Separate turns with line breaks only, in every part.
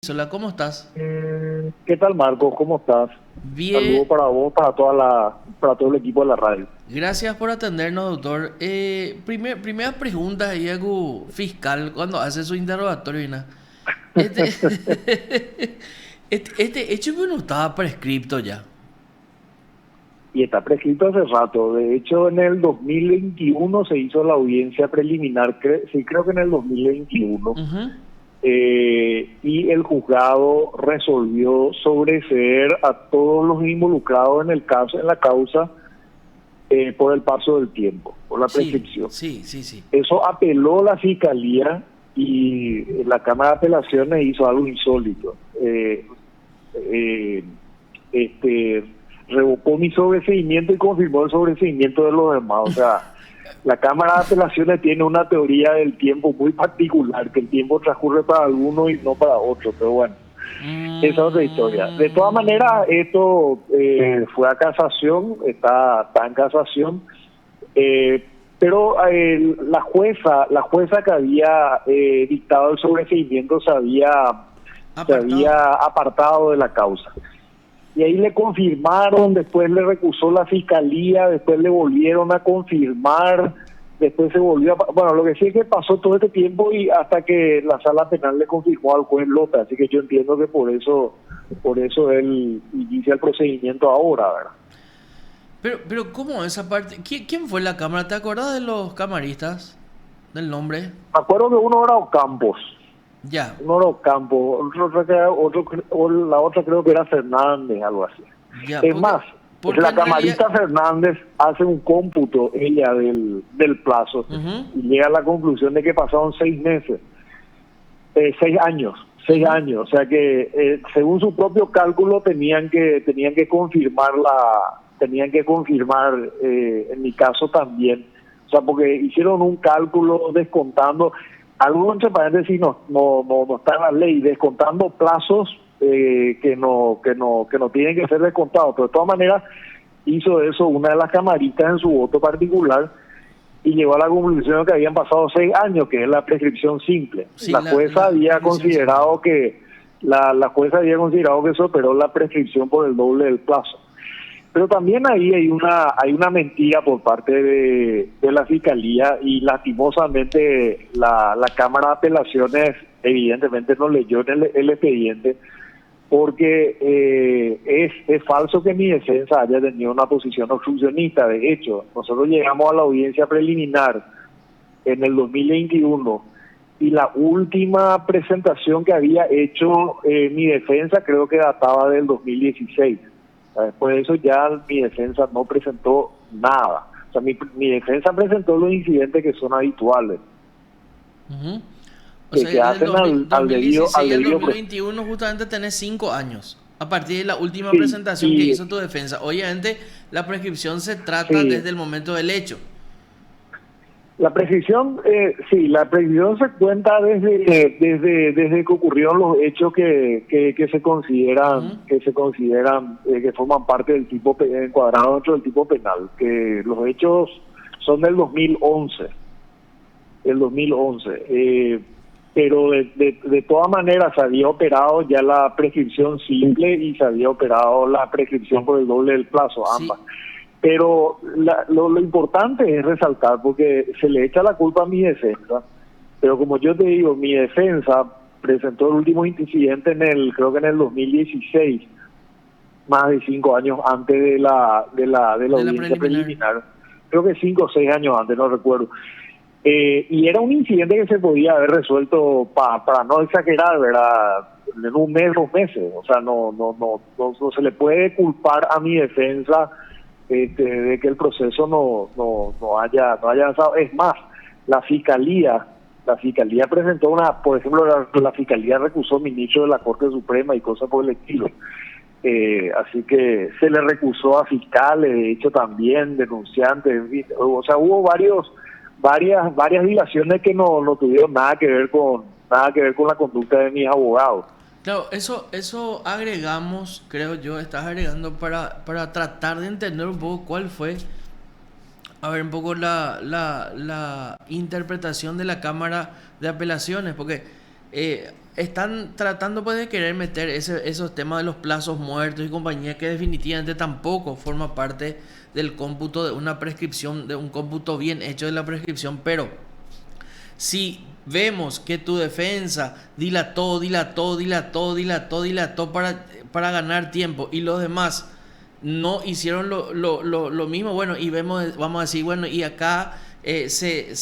Hola, ¿cómo estás?
¿Qué tal, Marcos? ¿Cómo estás?
Bien,
Saludos para vos, para todo el equipo de la radio.
gracias por atendernos, doctor. Primera pregunta y algo fiscal cuando hace su interrogatorio, ¿no? Este, este hecho que no estaba prescripto ya.
Y está prescrito hace rato. De hecho, en el 2021 se hizo la audiencia preliminar, sí, creo que en el 2021,
Ujú.
y el juzgado resolvió sobreseer a todos los involucrados en el caso, en la causa, por el paso del tiempo, por la
Sí,
prescripción.
sí, sí, sí.
Eso apeló la fiscalía y la Cámara de Apelaciones hizo algo insólito. Eh, este Revocó mi sobreseimiento y confirmó el sobreseimiento de los demás. O sea, la Cámara de Apelaciones tiene una teoría del tiempo muy particular, que el tiempo transcurre para algunos y no para otros, pero bueno, esa es otra historia. De todas maneras,
Mm,
esto fue a casación, está en casación, eh, pero la jueza que había dictado el sobreseimiento se
apartado.
había apartado de la causa. Y ahí le confirmaron, después le recusó la fiscalía, después le volvieron a confirmar, después se volvió a... Bueno, lo que sí es que pasó todo este tiempo y hasta que la sala penal le confirmó al juez Lota, así que yo entiendo que por eso él inicia el procedimiento ahora, ¿verdad?
Pero ¿cómo esa parte? ¿Quién fue la cámara? ¿Te acuerdas de los camaristas? ¿Del nombre?
Me acuerdo que uno era Ocampos,
Ya,
la otra creo que era Fernández, algo así.
ya,
Es más,
porque
la
en realidad...
camarista Fernández hace un cómputo, ella, del plazo,
Ujú,
y llega a la conclusión de que pasaron 6 meses, 6 años, seis
ujú.
años, o sea que según su propio cálculo tenían que confirmar, en mi caso también, o sea, porque hicieron un cálculo descontando, algo entre paréntesis no está en la ley, descontando plazos que no tienen que ser descontados, pero de todas maneras hizo eso una de las camaristas en su voto particular y llegó a la conclusión de que habían pasado 6 años, que es la prescripción simple.
Sí, la prescripción simple.
La jueza había considerado que superó la prescripción por el doble del plazo. Pero también ahí hay una mentira por parte de la fiscalía y lastimosamente la Cámara de Apelaciones evidentemente no leyó el expediente porque es falso que mi defensa haya tenido una posición obstruccionista. De hecho, nosotros llegamos a la audiencia preliminar en el 2021 y la última presentación que había hecho mi defensa creo que databa del 2016. Después de eso ya mi defensa no presentó nada. O sea, mi defensa presentó los incidentes que son habituales,
Ujú. O
que,
sea,
que
desde el
hacen al debido,
2016 al
al
2021 justamente tenés 5 años. A partir de la última
sí,
presentación que hizo
y
tu defensa. Obviamente, la prescripción se trata
sí.
desde el momento del hecho.
La precisión se cuenta desde que ocurrieron los hechos que se
Ujú.
consideran que forman parte del encuadrado dentro del tipo penal, que los hechos son del 2011, pero de todas maneras se había operado ya la prescripción simple y se había operado la prescripción por el doble del plazo, ambas.
Sí.
Pero lo importante es resaltar, porque se le echa la culpa a mi defensa, pero como yo te digo, mi defensa presentó el último incidente creo que en el 2016, más de 5 años antes de la
De la
audiencia
preliminar.
preliminar, creo que 5 o 6 años antes, no recuerdo. Y era un incidente que se podía haber resuelto, para no exagerar, ¿verdad? En un mes, 2 meses. O sea, no se le puede culpar a mi defensa de que el proceso no haya avanzado. Es más, la fiscalía, la fiscalía presentó por ejemplo, la fiscalía recusó ministro de la Corte Suprema y cosas por el estilo. Así que se le recusó a fiscales, de hecho también denunciantes, en fin. O sea, hubo varias dilaciones que no tuvieron nada que ver con la conducta de mis abogados.
Claro, eso agregamos, creo yo, estás agregando para tratar de entender un poco cuál fue, a ver, un poco la interpretación de la Cámara de Apelaciones, porque están tratando pues de querer meter esos temas de los plazos muertos y compañía, que definitivamente tampoco forma parte del cómputo de una prescripción, de un cómputo bien hecho de la prescripción. Pero si vemos que tu defensa dilató para ganar tiempo, y los demás no hicieron lo mismo, bueno, y vemos, vamos a decir, bueno, y acá se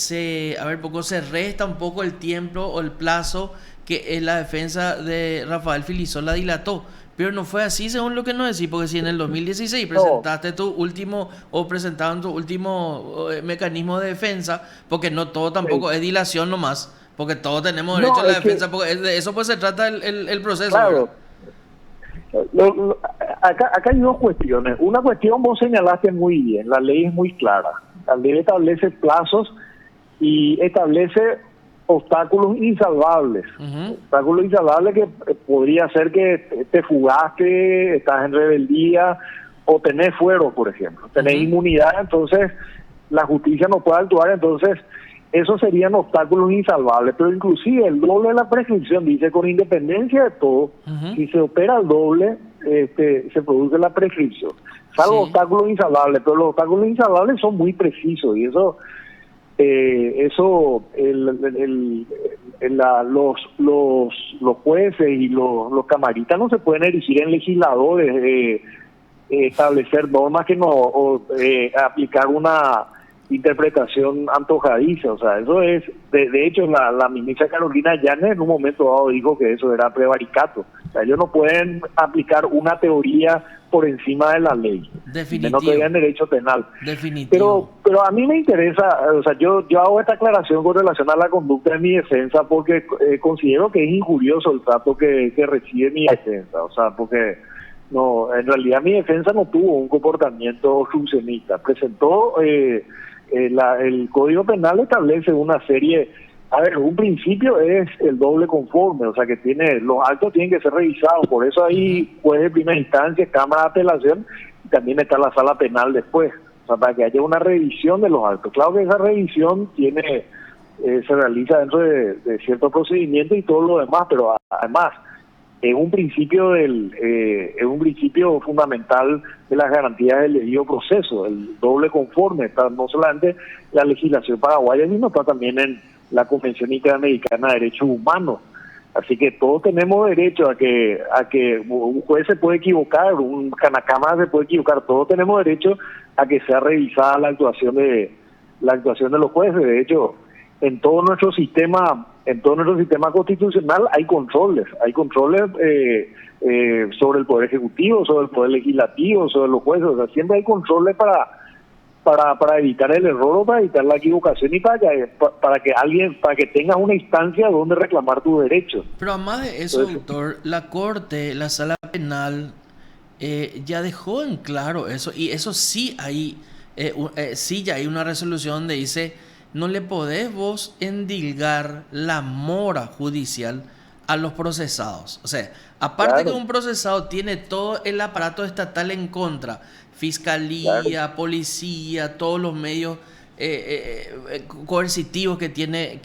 resta un poco el tiempo o el plazo que la defensa de Rafael Filisola dilató. Pero no fue así según lo que nos decís, porque si en el 2016 presentaste tu último, o presentaron tu último mecanismo de defensa, porque no todo tampoco es dilación nomás, porque todos tenemos derecho a la defensa, porque de eso pues se trata el proceso.
Claro. Acá hay dos cuestiones. Una cuestión vos señalaste muy bien, la ley es muy clara. La ley establece plazos y establece obstáculos insalvables. Obstáculos insalvables que podría ser que te fugaste, estás en rebeldía o tenés fuero, por ejemplo. Tenés inmunidad, entonces la justicia no puede actuar, entonces esos serían obstáculos insalvables. Pero inclusive el doble de la prescripción dice, con independencia de todo, si se opera el doble, se produce la prescripción. Salvo obstáculos insalvables, pero los obstáculos insalvables son muy precisos y eso los jueces y los camaristas no se pueden erigir en legisladores, establecer normas que no aplicar una interpretación antojadiza. O sea, eso es, de hecho la ministra Carolina Llanes en un momento dado dijo que eso era prevaricato. O sea, ellos no pueden aplicar una teoría por encima de la ley.
Definitivo.
No tenían derecho penal.
Definitivo.
Pero a mí me interesa, o sea, yo hago esta aclaración con relación a la conducta de mi defensa porque considero que es injurioso el trato que recibe mi defensa. O sea, porque no, en realidad mi defensa no tuvo un comportamiento obstruccionista. Presentó el Código Penal establece una serie. A ver, un principio es el doble conforme, o sea que los actos tienen que ser revisados, por eso hay juez de primera instancia, cámara de apelación, y también está la sala penal después, o sea, para que haya una revisión de los actos. Claro que esa revisión se realiza dentro de cierto procedimiento y todo lo demás, pero además es un principio fundamental de las garantías del debido proceso, el doble conforme. Está no solamente la legislación paraguaya, sino está también en la Convención Interamericana de Derechos Humanos. Así que todos tenemos derecho a que un juez se puede equivocar, una cámara se puede equivocar, todos tenemos derecho a que sea revisada la actuación de los jueces. De hecho, en todo nuestro sistema constitucional hay controles sobre el Poder Ejecutivo, sobre el Poder Legislativo, sobre los jueces. O sea, siempre hay controles para evitar el error o para evitar la equivocación y para que tengas una instancia donde reclamar tu derecho.
Pero además de eso, doctor, la Corte, la Sala Penal, ya dejó en claro eso, y eso sí ya hay una resolución donde dice: no le podés vos endilgar la mora judicial a los procesados. O sea, aparte que un procesado tiene todo el aparato estatal en contra, fiscalía, policía, todos los medios coercitivos que tiene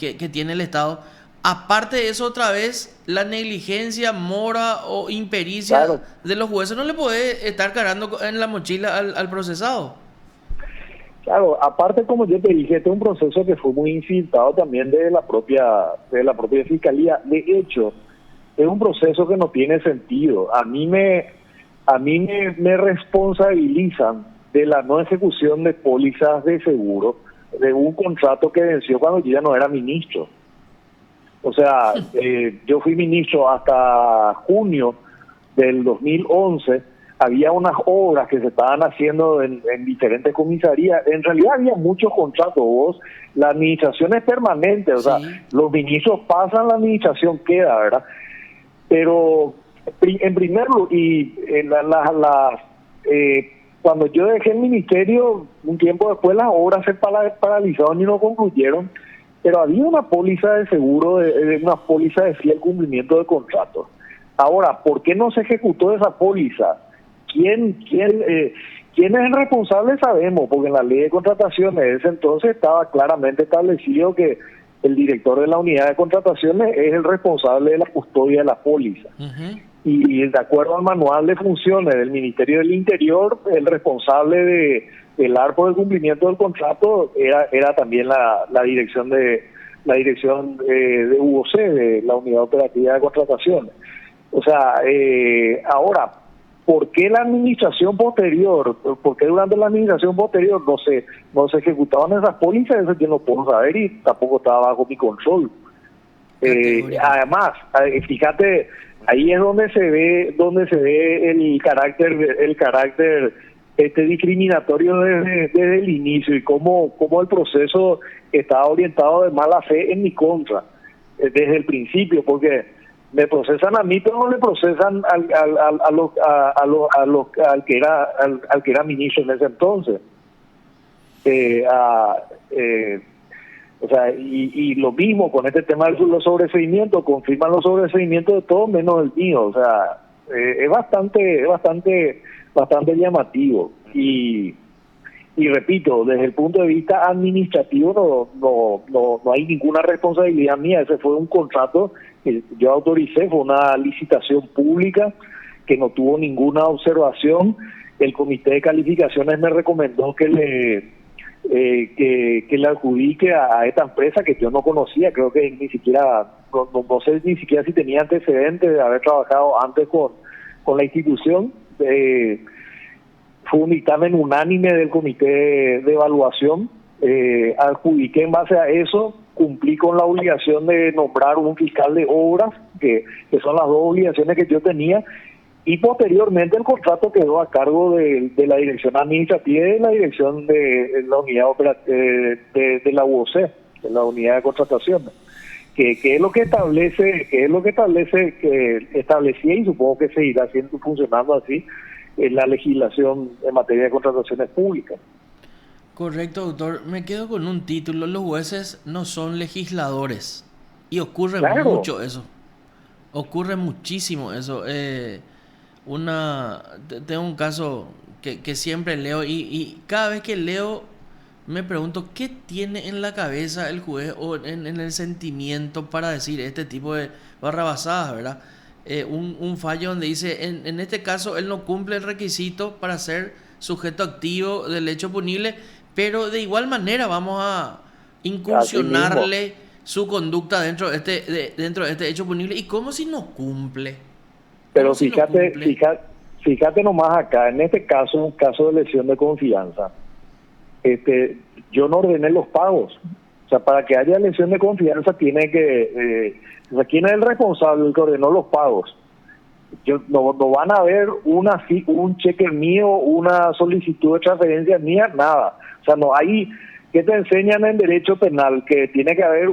el Estado. Aparte de eso, otra vez, la negligencia, mora o impericia de los jueces no le puede estar cargando en la mochila al procesado.
Claro, aparte, como yo te dije, este es un proceso que fue muy infiltrado también de la propia fiscalía. De hecho, es un proceso que no tiene sentido. A mí me responsabilizan de la no ejecución de pólizas de seguro de un contrato que venció cuando yo ya no era ministro. O sea, yo fui ministro hasta junio del 2011. Había unas obras que se estaban haciendo en diferentes comisarías. En realidad había muchos contratos. La administración es permanente, o sea, los ministros pasan, la administración queda, ¿verdad? Pero en primer lugar, cuando yo dejé el ministerio, un tiempo después las obras se paralizaron y no concluyeron, pero había una póliza de seguro, una póliza de fiel cumplimiento de contratos. Ahora, ¿por qué no se ejecutó esa póliza? ¿Quién es el responsable? Sabemos, porque en la ley de contrataciones de ese entonces estaba claramente establecido que el director de la unidad de contrataciones es el responsable de la custodia de la póliza.
Ujú.
Y de acuerdo al manual de funciones del Ministerio del Interior, el responsable de velar por el cumplimiento del contrato era también la dirección de UOC, de la Unidad Operativa de Contrataciones. O sea, ahora, ¿por qué la administración posterior? ¿Por qué durante la administración posterior no se ejecutaban esas pólizas? Eso yo no puedo saber y tampoco estaba bajo mi control. Además, fíjate, ahí es donde se ve el carácter discriminatorio desde el inicio, y cómo el proceso estaba orientado de mala fe en mi contra desde el principio, porque me procesan a mí, pero no le procesan al que era ministro en ese entonces. O sea, y lo mismo con este tema de los sobreseimientos, confirman los sobreseimientos de todos menos el mío. O sea, es bastante llamativo. Y repito, desde el punto de vista administrativo no hay ninguna responsabilidad mía. Ese fue un contrato que yo autoricé, fue una licitación pública que no tuvo ninguna observación. El comité de calificaciones me recomendó que le adjudique a esta empresa que yo no conocía. Creo que ni siquiera, no sé ni siquiera si tenía antecedentes de haber trabajado antes con la institución. Fue un dictamen unánime del comité de evaluación. Adjudiqué en base a eso, cumplí con la obligación de nombrar un fiscal de obras, que son las dos obligaciones que yo tenía, y posteriormente el contrato quedó a cargo de la dirección administrativa y de la dirección de la unidad de la UOC, de la unidad de contrataciones, que es lo que establecía, y supongo que seguirá siendo funcionando así en la legislación en materia de contrataciones públicas.
Correcto, doctor. Me quedo con un título. Los jueces no son legisladores. Y ocurre
Claro.
mucho eso. Ocurre muchísimo eso. Tengo un caso que siempre leo y cada vez que leo me pregunto qué tiene en la cabeza el juez o en el sentimiento para decir este tipo de barrabasadas, ¿verdad? Un fallo donde dice, en este caso él no cumple el requisito para ser sujeto activo del hecho punible, pero de igual manera vamos a incursionarle su conducta dentro de este hecho punible. ¿Y cómo si no cumple?
Pero
Si no cumple?
fíjate nomás acá, en este caso, un caso de lesión de confianza, yo no ordené los pagos. O sea, para que haya lesión de confianza tiene que... o sea, ¿quién es el responsable, el que ordenó los pagos? No van a ver un cheque mío, una solicitud de transferencia mía, nada. O sea, no hay... ¿Qué te enseñan en derecho penal? Que tiene que haber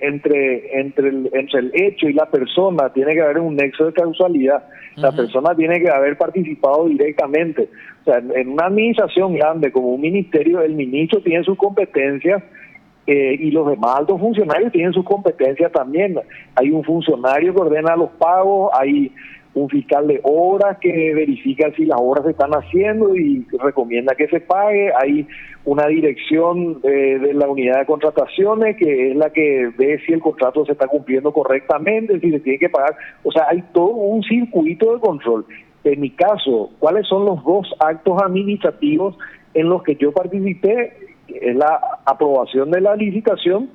entre el hecho y la persona, tiene que haber un nexo de causalidad. La persona tiene que haber participado directamente. O sea, en una administración grande como un ministerio, el ministro tiene sus competencias y los demás altos funcionarios tienen sus competencias también. Hay un funcionario que ordena los pagos, hay un fiscal de obras que verifica si las obras se están haciendo y recomienda que se pague, hay una dirección de la unidad de contrataciones que es la que ve si el contrato se está cumpliendo correctamente, si se tiene que pagar. O sea, hay todo un circuito de control. En mi caso, ¿cuáles son los dos actos administrativos en los que yo participé? Es la aprobación de la licitación,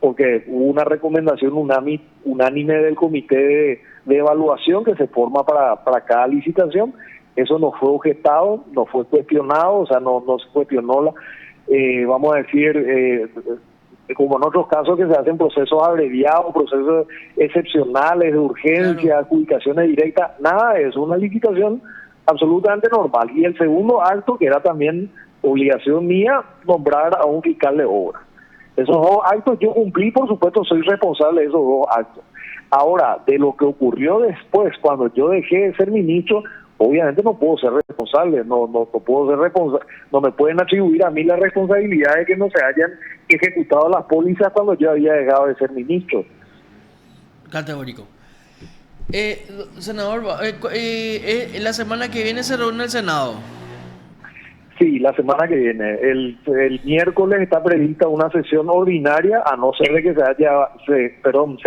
porque hubo una recomendación unánime del comité de evaluación que se forma para cada licitación. Eso no fue objetado, no fue cuestionado, o sea, no se cuestionó vamos a decir, como en otros casos que se hacen procesos abreviados, procesos excepcionales de urgencia,
Claro.
adjudicaciones directas, nada de eso, una licitación absolutamente normal. Y el segundo acto, que era también obligación mía, nombrar a un fiscal de obra. Esos dos actos yo cumplí, por supuesto, soy responsable de esos dos actos. Ahora, de lo que ocurrió después, cuando yo dejé de ser ministro, obviamente no puedo ser responsable, no puedo ser responsable, no me pueden atribuir a mí la responsabilidad de que no se hayan ejecutado las pólizas cuando yo había dejado de ser ministro.
Categórico. Senador, la semana que viene se reúne el Senado.
Sí, la semana que viene. El miércoles está prevista una sesión ordinaria, a no ser de que se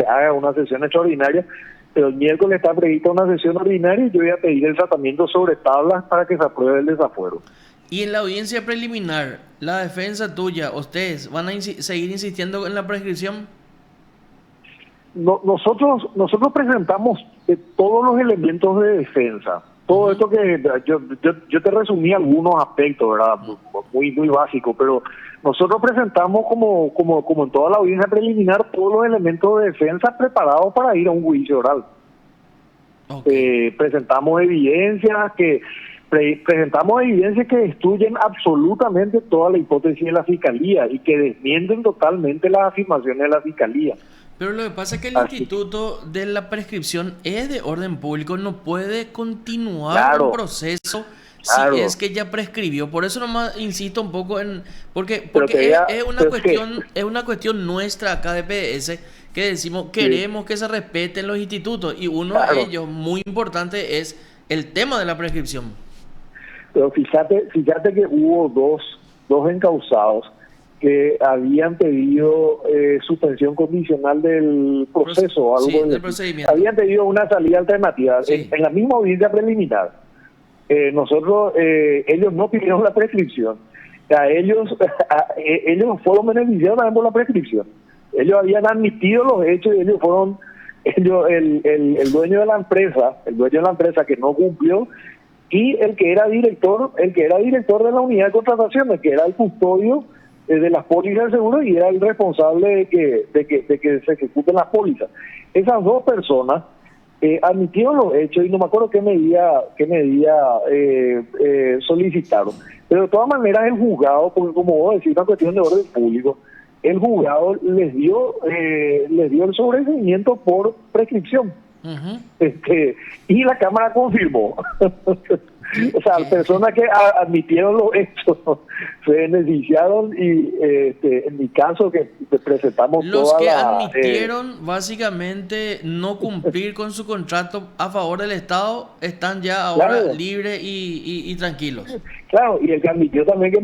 haga una sesión extraordinaria, pero el miércoles está prevista una sesión ordinaria y yo voy a pedir el tratamiento sobre tablas para que se apruebe el desafuero.
Y en la audiencia preliminar, la defensa tuya, ¿ustedes van a seguir insistiendo en la prescripción?
Nosotros presentamos todos los elementos de defensa. Todo esto que yo te resumí algunos aspectos, ¿verdad? Muy básico, pero nosotros presentamos como en toda la audiencia preliminar todos los elementos de defensa preparados para ir a un juicio oral. Okay. Presentamos evidencias que destruyen absolutamente toda la hipótesis de la fiscalía y que desmienten totalmente las afirmaciones de la fiscalía.
Pero lo que pasa es que el instituto de la prescripción es de orden público, no puede continuar un proceso si es que ya prescribió. Por eso nomás insisto un poco en porque es una cuestión nuestra acá de PDS que decimos queremos que se respeten los institutos y uno de ellos muy importante es el tema de la prescripción.
Pero fíjate que hubo dos encausados que habían pedido suspensión condicional del proceso o algo
del procedimiento.
Habían pedido una salida alternativa. En la misma audiencia preliminar, ellos no pidieron la prescripción. Ellos fueron beneficiados también por la prescripción. Ellos habían admitido los hechos y el dueño de la empresa que no cumplió, y el que era director de la unidad de contrataciones, que era el custodio de las pólizas de seguro y era el responsable de que se ejecuten las pólizas. Esas dos personas admitieron los hechos y no me acuerdo qué medida solicitaron. Pero de todas maneras el juzgado, porque como vos decís, una cuestión de orden público, el juzgado les dio el sobreseimiento por prescripción. Y la Cámara confirmó. O sea, las personas que admitieron los hechos se beneficiaron y en mi caso que presentamos
los que admitieron básicamente no cumplir con su contrato a favor del Estado están ya ahora libres y tranquilos.
Claro, y el que admitió también que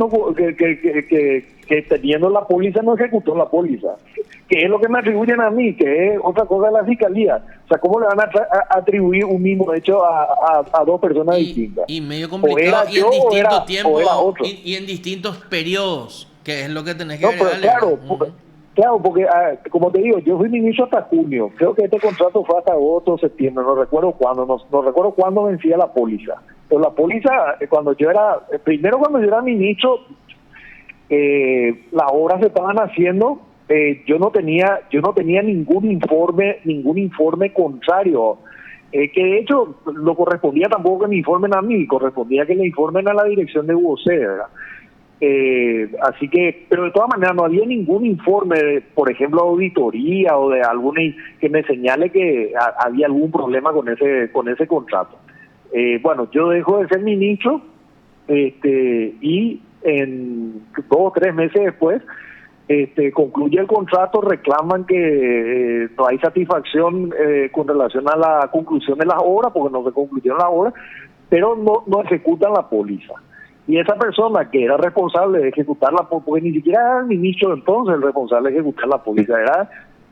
teniendo la póliza no ejecutó la póliza, que es lo que me atribuyen a mí, que es otra cosa de la fiscalía. O sea, ¿cómo le van a atribuir un mismo hecho a dos personas distintas?
Y medio complicado, y en distintos tiempos y en distintos periodos, que es lo que tenés que agregarle.
Claro, porque como te digo, yo fui ministro hasta junio. Creo que este contrato fue hasta agosto o septiembre, no recuerdo cuándo vencía la póliza. Pero la póliza, cuando yo era ministro, las obras se estaban haciendo. Yo no tenía ningún informe contrario, que de hecho no correspondía tampoco que me informen a mí, correspondía que le informen a la dirección de UOC, ¿verdad? Así que, pero de todas maneras no había ningún informe, por ejemplo, auditoría o de alguna que me señale que había algún problema con ese contrato. Bueno, yo dejo de ser ministro y en 2 o 3 meses después concluye el contrato, reclaman que no hay satisfacción con relación a la conclusión de las obras, porque no se concluyeron las obras, pero no ejecutan la póliza. Y esa persona que era responsable de ejecutar la póliza, porque ni siquiera era el ministro entonces el responsable de ejecutar la póliza, era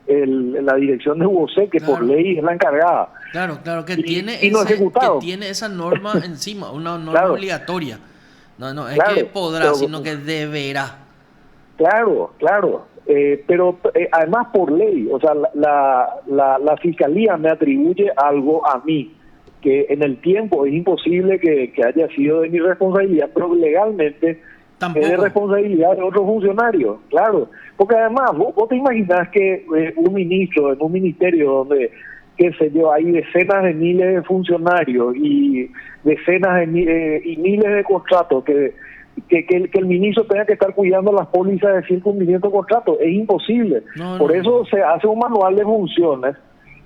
la dirección de UOC, que por ley es la encargada.
Claro, que tiene esa norma encima, una norma obligatoria. No es que podrá, sino que deberá.
Claro. Pero además por ley, o sea, la fiscalía me atribuye algo a mí, que en el tiempo es imposible que haya sido de mi responsabilidad, pero legalmente
tampoco
es de responsabilidad de otros funcionarios, claro. Porque además, vos te imaginas que un ministro en un ministerio donde, qué sé yo, hay decenas de miles de funcionarios y decenas y miles de contratos, que el ministro tenga que estar cuidando las pólizas de 100 cumplimiento de contratos, es imposible. Por eso se hace un manual de funciones.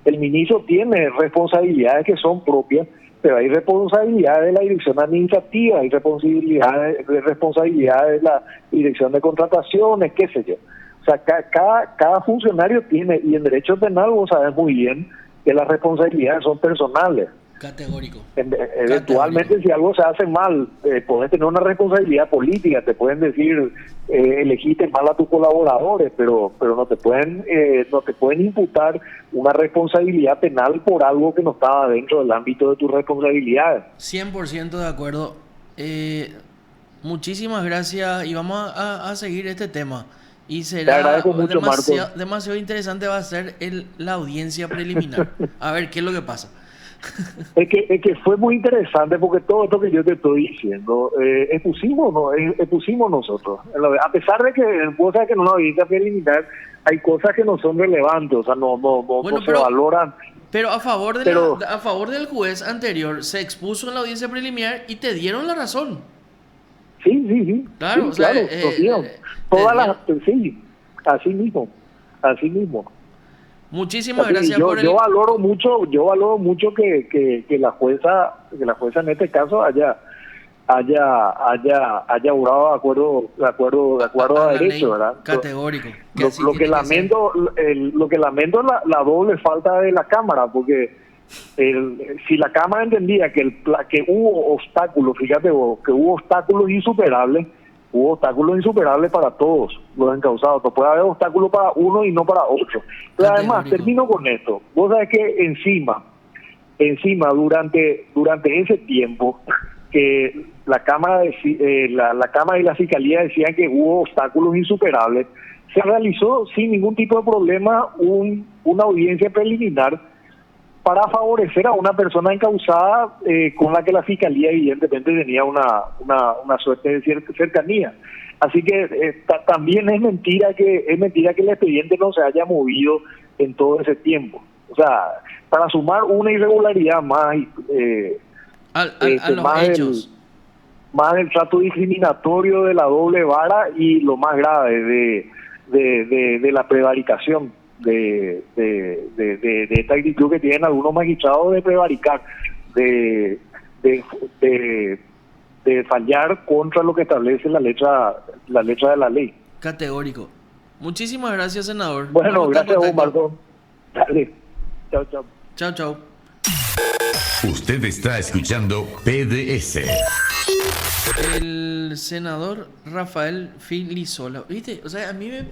El ministro tiene responsabilidades que son propias, pero hay responsabilidades de la dirección administrativa, hay responsabilidades de la dirección de contrataciones, qué sé yo. O sea, cada funcionario tiene, y en derecho penal vos sabés muy bien que las responsabilidades son personales.
Categórico.
Eventualmente, si algo se hace mal, podés tener una responsabilidad política, te pueden decir, elegiste mal a tus colaboradores, pero no te pueden imputar una responsabilidad penal por algo que no estaba dentro del ámbito de tus responsabilidades.
100% de acuerdo. Muchísimas gracias y vamos a seguir este tema. Y
Te
será
agradezco mucho,
demasiado interesante va a ser la audiencia preliminar. A ver qué es lo que pasa.
Es que fue muy interesante porque todo esto que yo te estoy diciendo, expusimos nosotros. A pesar de que en cosas que en una audiencia preliminar hay cosas que no son relevantes, o sea, no se valoran.
Pero a favor del juez anterior se expuso en la audiencia preliminar y te dieron la razón.
Sí.
Claro,
sí, claro, sí, así mismo.
Muchísimas gracias
yo valoro mucho que la jueza en este caso haya obrado de acuerdo a derecho, ¿verdad?
Categórico.
Lo que lamento es la doble falta de la Cámara, porque si la Cámara entendía que hubo obstáculos, fíjate vos, que hubo obstáculos insuperables para todos los encausados. No puede haber obstáculos para uno y no para otro. Pero además, termino con esto. Vos sabés que encima durante ese tiempo que la Cámara la Cámara y la Fiscalía decían que hubo obstáculos insuperables, se realizó sin ningún tipo de problema una audiencia preliminar para favorecer a una persona encausada con la que la Fiscalía evidentemente tenía una suerte de cercanía. Así que también es mentira que el expediente no se haya movido en todo ese tiempo. O sea, para sumar una irregularidad más
a los hechos.
Más del trato discriminatorio, de la doble vara y lo más grave de la prevaricación. De esta actitud que tienen algunos magistrados de prevaricar, de fallar contra lo que establece la letra de la ley.
Categórico. Muchísimas gracias, senador.
Bueno, gracias a vos, Marco. Dale.
Chao.
Usted está escuchando PDS.
El senador Rafael Filisola. ¿Viste? O sea, a mí me parece